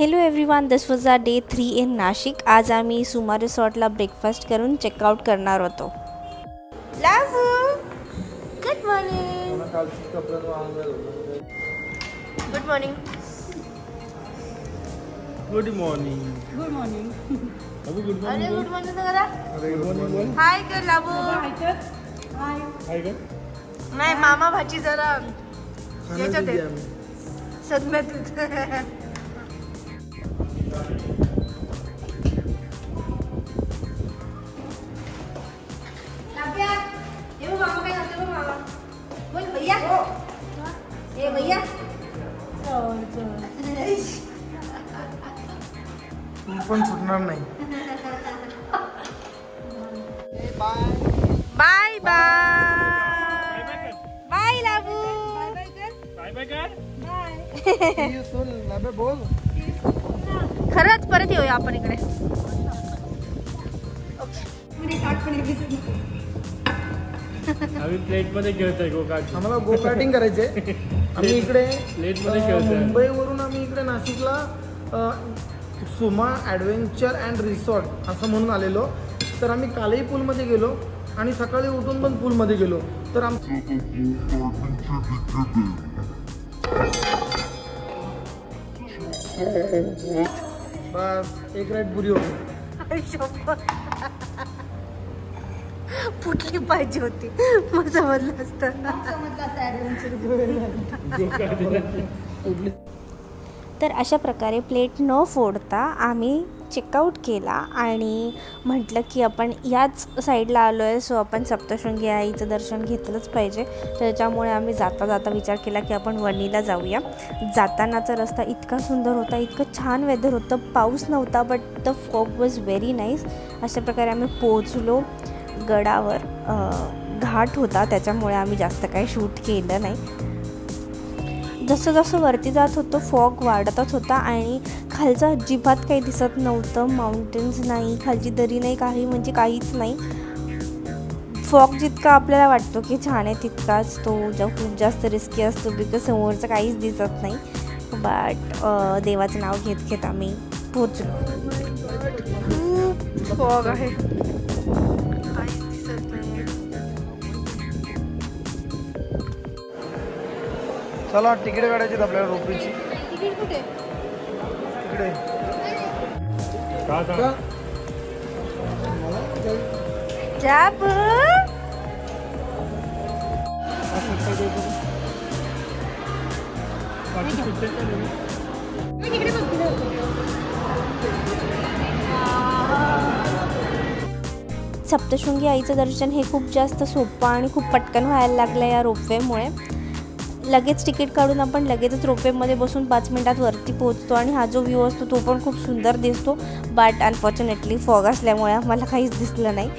Hello everyone, दिस वाज आवर day 3 in Nashik. आज आम्ही सुमा रिसॉर्टला ब्रेकफास्ट करून चेकआउट करणार होतो। लावू, good morning. Good morning. Good morning. Good morning. Abu good अरे मॉर्निंग। गुड मॉर्निंग करा। अरे गुड मॉर्निंग। हाय कर लावू। हाय कर। हाय। हाय कर। नाही, मामा भाची जरा याच्यात आहे, सदम्यात आहेत। पण सुटणार नाही। बाय बाय बाय लाबू। बाय बाय कर। बाय। यू सुन लाबे बोल। खरंच परत येऊया आपण इकडे। आम्ही प्लेट मध्ये खेळतोय गो कार्ट। आम्हाला गो कार्टिंग करायचंय। आम्ही इकडे प्लेट मध्ये खेळतोय। मुंबईवरून आम्ही इकडे नाशिकला सुमा ॲडव्हेंचर अँड रिसॉर्ट असं म्हणून आलेलो। तर आम्ही कालही पूलमध्ये गेलो आणि सकाळी उठून पण पूलमध्ये गेलो। तर बस एक राईड पुरी होती। फुटली पाहिजे होती, मग समजलं असतं। तर अशा प्रकारे प्लेट न फोडता आम्ही चेकआउट केला आणि म्हटलं की आपण याच साईडला आलो आहे, सो आपण सप्तशृंगी आईचं दर्शन घेतलंच पाहिजे। त्याच्यामुळे आम्ही जाता जाता विचार केला की आपण वणीला जाऊया। जातानाचा रस्ता इतका सुंदर होता, इतकं छान वेदर होतं, पाऊस नव्हता, but the fog was very nice. अशा प्रकारे आम्ही पोहोचलो गडावर। घाट होता, त्याच्यामुळे आम्ही जास्त काही शूट केलं नाही। जसं जसं वरती जात होतो फॉग वाढतच होता आणि खालचं अजिबात काही दिसत नव्हतं। माउंटेन्स नाही, खालची दरी नाही, काही म्हणजे काहीच नाही। फॉग जितका आपल्याला वाटतो की छान आहे, तितकाच तो खूप जास्त रिस्की असतो, बिकॉज समोरचं काहीच दिसत नाही। बट देवाचं नाव घेत घेत आम्ही पोचलो। खूप फॉग आहे, काहीच दिसत नाही। चला तिकीट काढायची आपल्याला रोपीची। तिकीट कुठे? तिकडे जाप। सप्तशृंगी आईचं दर्शन हे खूप जास्त सोपं आणि खूप पटकन व्हायला लागलं या रोपवेमुळे। लगेच तिकीट काढून आपण लगेचच रोपवेमध्ये बसून 5 मिनिटात वरती पोहोचतो आणि हा जो व्ह्यू असतो तो पण खूप सुंदर दिसतो। बट अनफॉर्च्युनेटली फॉग असल्यामुळे आम्हाला काहीच दिसलं नाही।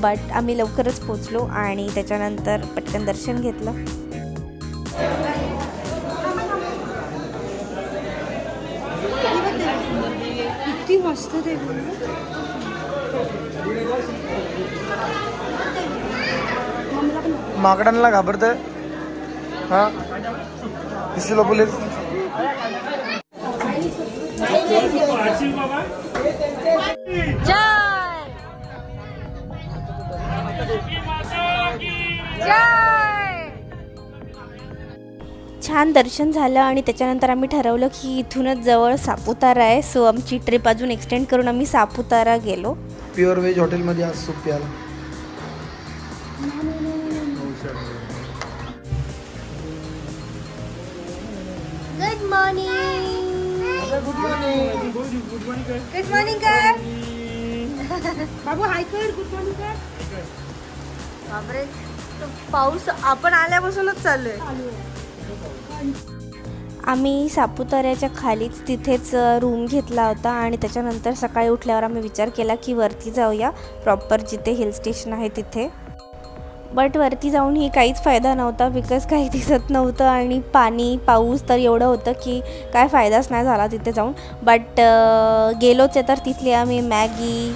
बट आम्ही लवकरच पोहोचलो आणि त्याच्यानंतर पटकन दर्शन घेतलं। किती मस्त ते माकडांना घाबरतंय। हा किसीला पोलीस छान दर्शन झालं आणि त्याच्यानंतर आम्ही ठरवलं की इथूनच जवळ सापुतारा आहे, सो आमची ट्रिप अजून एक्सटेंड करून आम्ही सापुतारा गेलो। प्युअर व्हेज हॉटेलमध्ये आज सूप प्यायला। Good morning. Good morning. Good morning कर बाबू। हाय कर। गुड मॉर्निंग कर। बापरे, पाऊस आपण आल्यापासूनच चालू आहे। आम्ही सापुताऱ्याच्या खालीच तिथेच रूम घेतला होता आणि त्याच्यानंतर सकाळी उठल्यावर आम्ही विचार केला की वरती जाऊया, प्रॉपर जिथे हिल स्टेशन आहे तिथे। बट वरती जाऊनही काहीच फायदा नव्हता, बिकॉज काही दिसत नव्हतं आणि पाऊस तर एवढं होतं की काय फायदाच नाही झाला तिथे जाऊन। बट गेलोच आहे तर तिथली आम्ही मॅगी,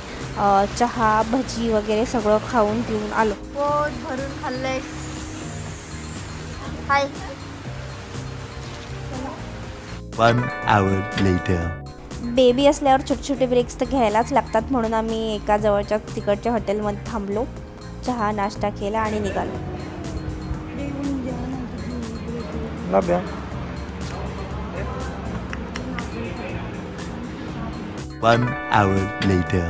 चहा, भजी वगैरे सगळं खाऊन पिऊन आलो। पोट भरून खाल्लंय। हाय। 1 hour later. बेबी असल्यावर छोटे छोटे ब्रेक्स तर घ्यायलाच लागतात, म्हणून आम्ही एका जवळच्या तिकडच्या हॉटेलमध्ये थांबलो, चहा नाश्ता केला आणि निघालो. One hour later.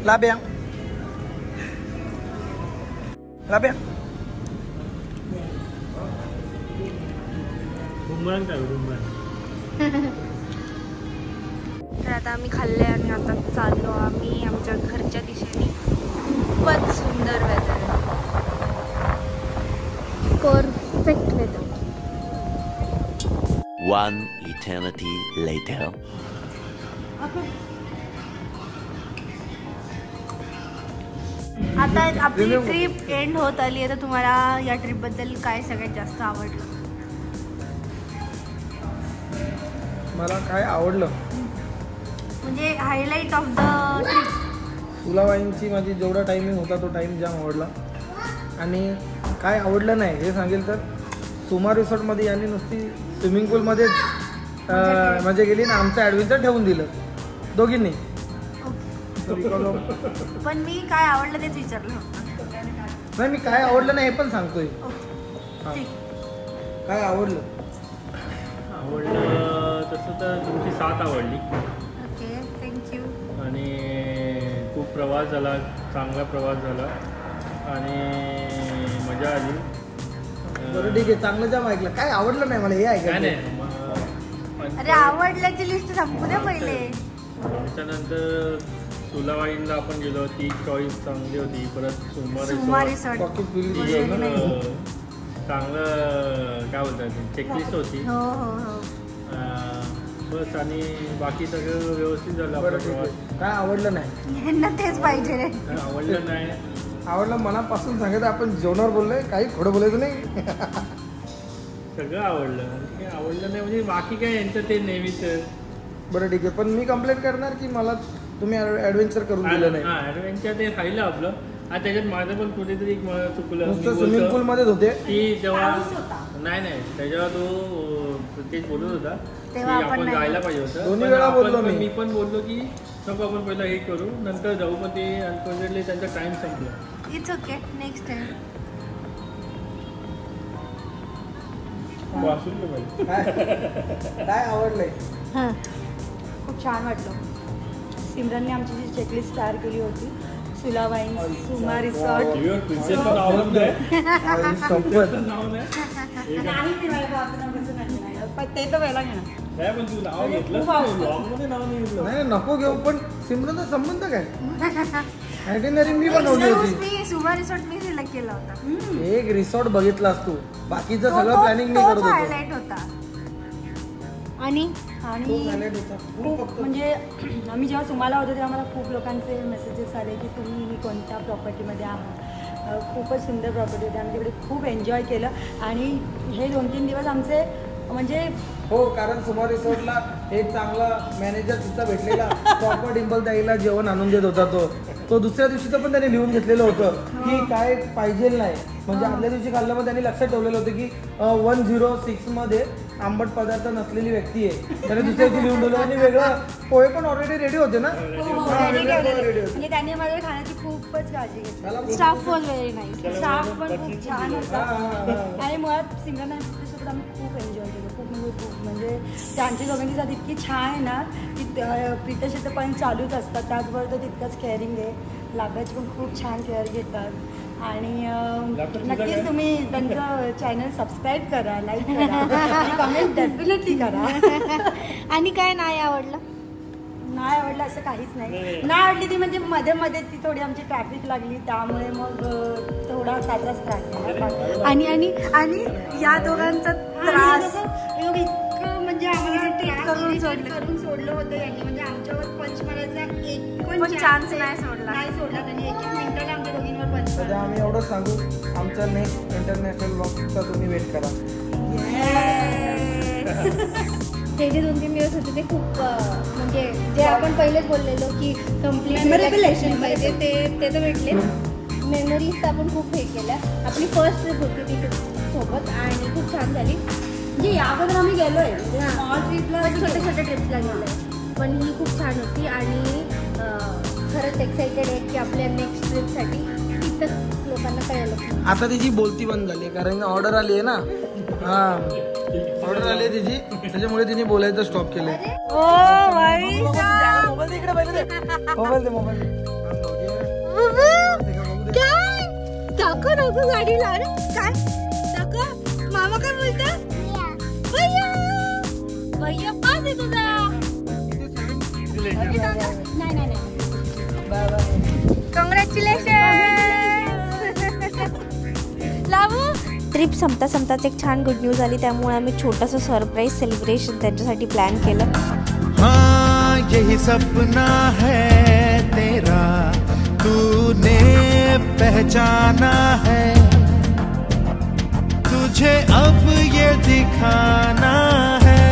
Labiang. Labiang. तर आता आम्ही खाल्ले आणि आता चाललो आम्ही आमच्या घरच्या दिशेने. खूपच सुंदर weather, perfect weather. One eternity later. आता आपली ट्रिप एंड होत आली आहे, तर तुम्हाला या ट्रिपबद्दल काय सगळ्यात जास्त आवडलं? मला काय आवडलं म्हणजे हायलाईट ऑफ द ट्रिप. सुलावाईंची माझी जेवढा टायमिंग होता तो टाईम जाम आवडला. आणि काय आवडलं नाही हे सांगेल तर सुमा रिसॉर्टमध्ये यांनी नुसती स्विमिंग पूलमध्येच मजा गेली ना, आमचं ॲडव्हेंचर ठेवून दिलं दोघींनी. पण मी काय आवडलं तेच विचारलं. नाही, मी काय आवडलं नाही हे पण सांगतोय. काय आवडलं तसं तर तुमची साथ आवडली. Okay, thank you. आणि खूप प्रवास झाला, चांगला प्रवास झाला आणि मजा आली. बरं ठीक आहे, चांगलं जाम ऐकलं. काय आवडलं नाही मला हे ऐकायचं. नाही, अरे आवडल्याची लिस्ट संपू द्या पहिले. त्याच्यानंतर सुलावाईनला आपण गेलो, ती चॉईस चांगली होती. परत सुमा रिसॉर्ट चांगलं काय बोलतात चेकलिस्ट होती. हो हो हो. बस, आणि बाकी सगळं व्यवस्थित झालं आपला प्रवास. काय आवडलं नाही यांना तेच पाहिजे रे. आवडलं नाही. आवडलं मनापासून सांगायचं, आपण जेवणावर बोललोय, काही खोडं बोलायचं नाही. सगळं आवडलं. काय आवडलं नाही म्हणजे बाकी काय यांचं ते नेहमीच. बरं ठीक आहे, पण मी कंप्लेंट करणार की मला तुम्ही ॲडव्हेंचर करून दिलं नाही. ॲडव्हेंचर ते राहिलं आपलं. आणि त्याच्यात माझं पण कुठेतरी चुकलं. नुसतं स्विमिंग पूल मध्येच होते की जेव्हा नाही तेव्हा तो तेच बोलत होता की आपण जायला पाहिजे होतं. दोन्ही वेळा बोललो मी पण बोललो की नको आपण पहिलं हे करू नंतर जाऊ, पण ते अनफॉर्च्युनेटली त्यांचा टाइम संपला. It's okay, next time. काय आवडलंय? खूप छान वाटलं. सिमरनने आमची जी चेकलिस्ट तयार केली होती, सुलावाईन, सुमा रिसॉर्ट. ते तर पहिला घेणार. नाही नको घेऊ, पण सिमरनचा संबंध काय? आयटिनरी मी बनवली होती. सुमा रिसॉर्ट मी सिलेक्ट केला होता. एक रिसॉर्ट बघितलास तू, बाकीचं सगळं प्लॅनिंग मी करत हायलाइट होता. आणि खूप म्हणजे आम्ही जेव्हा सुमाला होतो तेव्हा मला खूप लोकांचे मेसेजेस आले की तुम्ही कोणत्या प्रॉपर्टीमध्ये आहात. खूपच सुंदर प्रॉपर्टी होती, आम्ही तिकडे खूप एन्जॉय केलं. आणि हे 2-3 दिवस आमचे म्हणजे हो, कारण सुमा रिसॉर्टला एक चांगला मॅनेजर तिचा भेटलेला, प्रॉपर डिंपल ताईला जेवण आणून देत होता. तो दुसऱ्या दिवशीचं पण त्यांनी लिहून घेतलेलं होतं की काय पाहिजे नाही. म्हणजे आदल्या दिवशी खाल्लं, मग त्यांनी लक्षात ठेवलेलं होतं की 106 मध्ये आंबट पदार्थ नसलेली व्यक्ती आहे. त्याने दुसऱ्या दिवशी लिहून ठेवलं. आणि वेगळं पोहे पण ऑलरेडी रेडी होते ना. म्हणजे त्यांनी माझ्या खाण्याची खूपच काळजी घेतली. Staff was very nice. Staff पण खूप छान होता. आणि मुळात सिमरन सोबत आम्ही खूप एन्जॉय केलं. खूप म्हणजे त्यांची दोघांची साथ इतकी छान आहे ना की प्रिटेशन पण चालूच असतात, त्याचबरोबर तो तितकंच केअरिंग आहे. लाकडाची पण खूप छान केअर घेतात. आणि नक्कीच तुम्ही त्यांचं चॅनल सबस्क्राईब करा, लाईक करा आणि कमेंट डेफिनेटली करा. आणि काय नाही आवडलं? नाही आवडलं असं काहीच नाही. नाही आवडली ती म्हणजे मध्ये मध्ये ती थोडी आमची ट्रॅफिक लागली, त्यामुळे मग थोडा त्याचाच त्रास झाला. आणि या दोघांचा त्रास इतकं म्हणजे आम्हाला करून सोडलं होतं यांनी. म्हणजे आमच्यावर पंच मारायचा एक पण चान्स नाही सोडला त्यांनी. 1-1 मिनिटाला आमच्या दोघींवर पंच. सध्या आम्ही एवढं सांगू, आमच्या नेक्स्ट इंटरनॅशनल ब्लॉगचा तुम्ही वेट करा. ते जे 2-3 दिवस होते ते खूप म्हणजे जे आपण पहिलेच बोललेलो की कम्प्लीट रिलॅक्सेशन पाहिजे ते तर भेटले. मेमरीज आपण खूप हे केल्या. आपली फर्स्ट ट्रिप होती ती सोबत आणि खूप छान झाली. म्हणजे या अगोदर आम्ही गेलोय स्मॉल ट्रिपला, छोट्या छोट्या ट्रिप्सला गेलोय, पण ही खूप छान होती आणि खरंच एक्साइटेड आहे की आपल्या नेक्स्ट ट्रिपसाठी. तिथं लोकांना कळलं. आता तिची बोलती बंद झाली कारण ऑर्डर आली आहे ना. हां, ऑर्डर आली आहे तिची, त्याच्यामुळे तिने बोलायचं स्टॉप केलं. मोबाईल इकडे पहिले दे, मोबाईल दे, मोबाईल दे. दाखव नको गाडीला. अरे काय दाखव, मामा काय बोलतात? भैया भैया पास आहे तुझा. नाही कॉंग्रॅच्युलेशन लावू. ट्रिप संपता संपताच एक छान गुड न्यूज आली, त्यामुळे आम्ही छोटंसं सरप्राईज सेलिब्रेशन त्यांच्यासाठी प्लॅन केलं. हाँ यही सपना है तेरा, तूने पहचाना है, तुझे अब ये दिखाना है.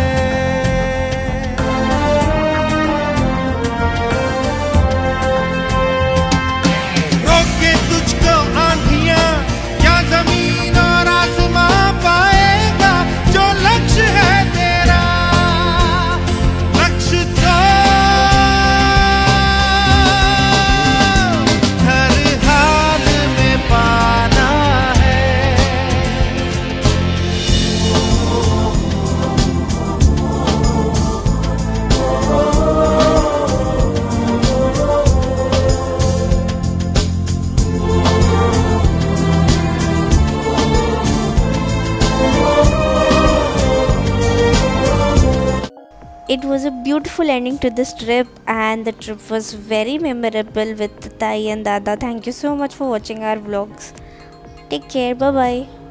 रोके तुझको आंधियां क्या जमीन और आसमां पाएगा, जो लक्ष्य है तेरा लक्ष्य तो हर हाल में पाना है. It was a beautiful ending to this trip, and the trip was very memorable with Tai and Dada. Thank you so much for watching our vlogs. Take care. Bye bye.